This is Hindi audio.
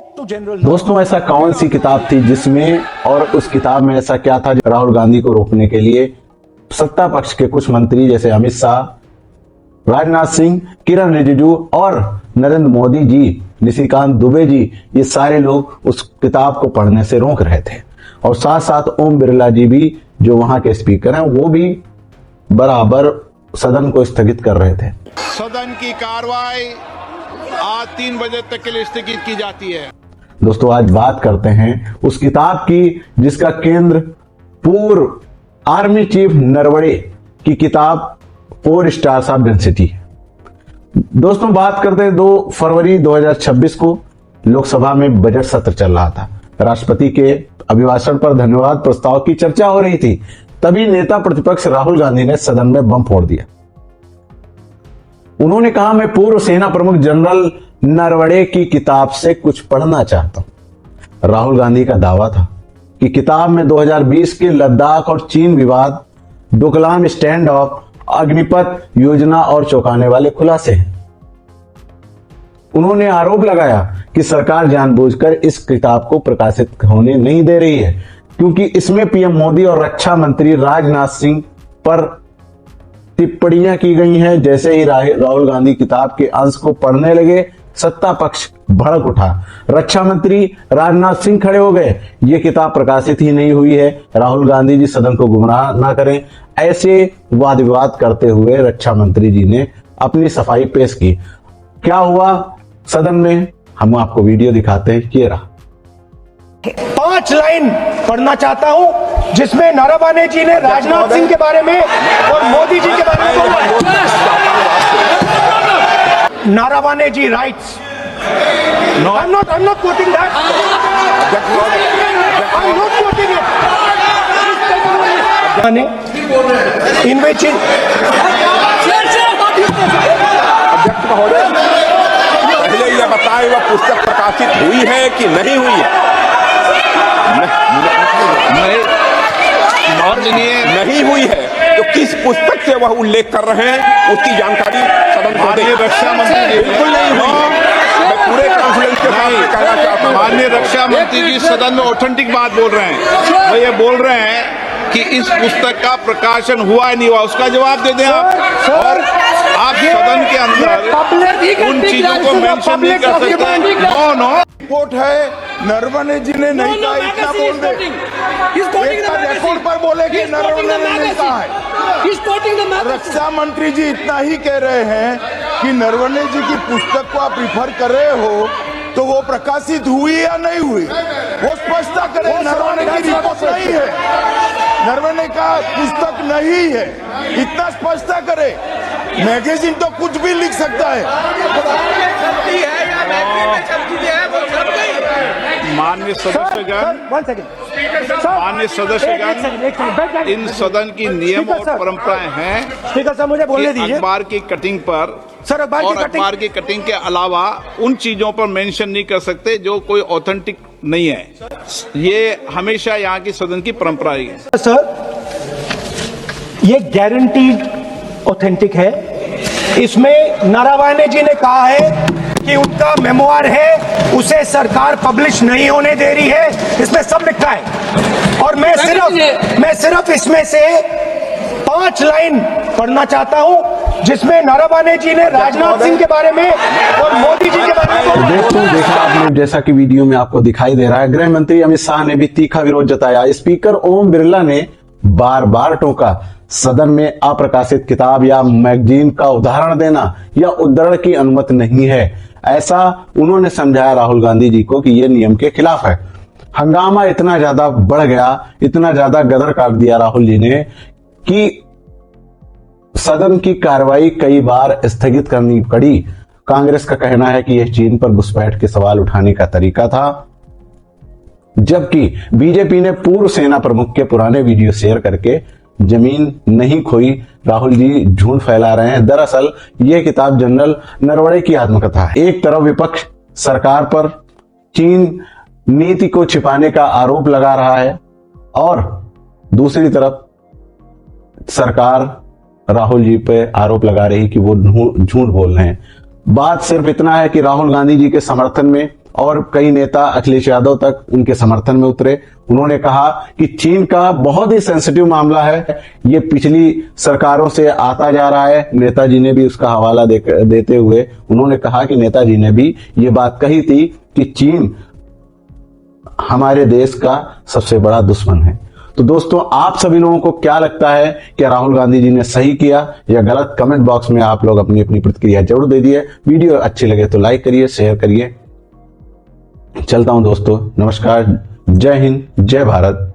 दोस्तों, ऐसा कौन सी किताब थी जिसमें और उस किताब में ऐसा क्या था जो राहुल गांधी को रोकने के लिए सत्ता पक्ष के कुछ मंत्री जैसे अमित शाह, राजनाथ सिंह, किरण रिजिजू और नरेंद्र मोदी जी, निशिकांत दुबे जी, ये सारे लोग उस किताब को पढ़ने से रोक रहे थे। और साथ साथ ओम बिरला जी भी, जो वहां के स्पीकर हैं, वो भी बराबर सदन को स्थगित कर रहे थे। सदन की कार्रवाई आज 3 बजे तक के लिए स्थगित की जाती है। दोस्तों, आज बात करते हैं उस किताब की जिसका केंद्र पूर्व आर्मी चीफ नरवणे की किताब 4 स्टार्स ऑफ डेंसिटी है। दोस्तों, बात करते हैं 2 फरवरी 2026 को लोकसभा में बजट सत्र चल रहा था। राष्ट्रपति के अभिभाषण पर धन्यवाद प्रस्ताव की चर्चा हो रही थी। तभी नेता प्रतिपक्ष राहुल गांधी ने सदन में बम फोड़ दिया। उन्होंने कहा, मैं पूर्व सेना प्रमुख जनरल नरवणे की किताब से कुछ पढ़ना चाहता हूं। राहुल गांधी का दावा था कि किताब में 2020 के लद्दाख और चीन विवाद, डोकलाम स्टैंड ऑफ, अग्निपथ योजना और चौंकाने वाले खुलासे हैं। उन्होंने आरोप लगाया कि सरकार जानबूझकर इस किताब को प्रकाशित होने नहीं दे रही है, क्योंकि इसमें पीएम मोदी और रक्षा मंत्री राजनाथ सिंह पर टिप्पणियां की गई हैं। जैसे ही राहुल गांधी किताब के अंश को पढ़ने लगे, सत्ता पक्ष भड़क उठा। रक्षा मंत्री राजनाथ सिंह खड़े हो गए, ये किताब प्रकाशित ही नहीं हुई है, राहुल गांधी जी सदन को गुमराह ना करें। ऐसे वाद विवाद करते हुए रक्षा मंत्री जी ने अपनी सफाई पेश की। क्या हुआ सदन में, हम आपको वीडियो दिखाते हैं। ये रहा। 5 लाइन पढ़ना चाहता हूं जिसमें नारावाने जी ने राजनाथ सिंह के बारे में और मोदी जी के बारे में बोला है। नारावाने जी rights, I'm not quoting that. I'm not quoting it. In which पहले ये बताएं वह पुस्तक प्रकाशित हुई है कि नहीं हुई है? नहीं हुई है तो किस पुस्तक से वह उल्लेख कर रहे हैं उसकी जानकारी सदन को दें। रक्षा मंत्री बिल्कुल नहीं हुई। मैं पूरे कॉन्फिडेंस के साथ कहना चाहता हूं, माननीय रक्षा मंत्री जी सदन में ऑथेंटिक बात बोल रहे हैं। वो ये बोल रहे हैं कि इस पुस्तक का प्रकाशन हुआ है नहीं हुआ, उसका जवाब दे दें आप। और आप सदन के अंदर उन चीजों को मेंशन नहीं कर सकते। नो रिपोर्ट है, नरवणे जी ने नहीं कहा, इतना बोल दे। रिकॉर्ड पर बोले कि नरवणे ने नहीं कहा है। रक्षा मंत्री जी इतना ही कह रहे हैं कि नरवणे जी की पुस्तक को आप रिफर कर रहे हो तो वो प्रकाशित हुई या नहीं हुई, वो स्पष्टता करें। नरवणे की रिपोर्ट नहीं है, नरवणे का पुस्तक नहीं है, इतना स्पष्टता करे। मैगजीन तो कुछ भी लिख सकता है। माननीय सदस्यगण, इन सदन की नियम और परंपराएं हैं। स्पीकर साहब, मुझे बोलने दीजिए। अखबार की कटिंग पर सर, अखबार की कटिंग के अलावा उन चीजों पर मेंशन नहीं कर सकते जो कोई ऑथेंटिक नहीं है। ये हमेशा यहाँ की सदन की परंपरा है। सर, ये गारंटीड ऑथेंटिक है। इसमें नारावाने जी ने कहा है कि उनका मेमोआर है, उसे सरकार पब्लिश नहीं होने दे रही है, इसमें सब लिखा है। और मैं सिर्फ इसमें से 5 लाइन पढ़ना चाहता हूं जिसमें नारावाने जी ने राजनाथ सिंह के बारे में और मोदी जी के बारे में बोला है। दोस्तों, देखा आपने, जैसा कि वीडियो में आपको दिखाई दे रहा है, गृह मंत्री अमित शाह ने भी तीखा विरोध जताया। स्पीकर ओम बिरला ने बार बार टोका, सदन में अप्रकाशित किताब या मैगजीन का उदाहरण देना या उद्धरण की अनुमति नहीं है। ऐसा उन्होंने समझाया राहुल गांधी जी को कि यह नियम के खिलाफ है। हंगामा इतना ज्यादा बढ़ गया, इतना ज्यादा गदर काट दिया राहुल जी ने कि सदन की कार्रवाई कई बार स्थगित करनी पड़ी। कांग्रेस का कहना है कि यह चीन पर घुसपैठ के सवाल उठाने का तरीका था, जबकि बीजेपी ने पूर्व सेना प्रमुख के पुराने वीडियो शेयर करके जमीन नहीं खोई। राहुल जी झूठ फैला रहे हैं। दरअसल यह किताब जनरल नरवणे की आत्मकथा है। एक तरफ विपक्ष सरकार पर चीन नीति को छिपाने का आरोप लगा रहा है और दूसरी तरफ सरकार राहुल जी पे आरोप लगा रही कि वो झूठ बोल रहे हैं। बात सिर्फ इतना है कि राहुल गांधी जी के समर्थन में और कई नेता अखिलेश यादव तक उनके समर्थन में उतरे। उन्होंने कहा कि चीन का बहुत ही सेंसिटिव मामला है, ये पिछली सरकारों से आता जा रहा है। नेताजी ने भी उसका हवाला देते हुए उन्होंने कहा कि नेताजी ने भी ये बात कही थी कि चीन हमारे देश का सबसे बड़ा दुश्मन है। तो दोस्तों, आप सभी लोगों को क्या लगता है, क्या राहुल गांधी जी ने सही किया या गलत? कमेंट बॉक्स में आप लोग अपनी अपनी प्रतिक्रिया जरूर दे दिए। वीडियो अच्छी लगे तो लाइक करिए, शेयर करिए। चलता हूं दोस्तों, नमस्कार, जय हिंद, जय भारत।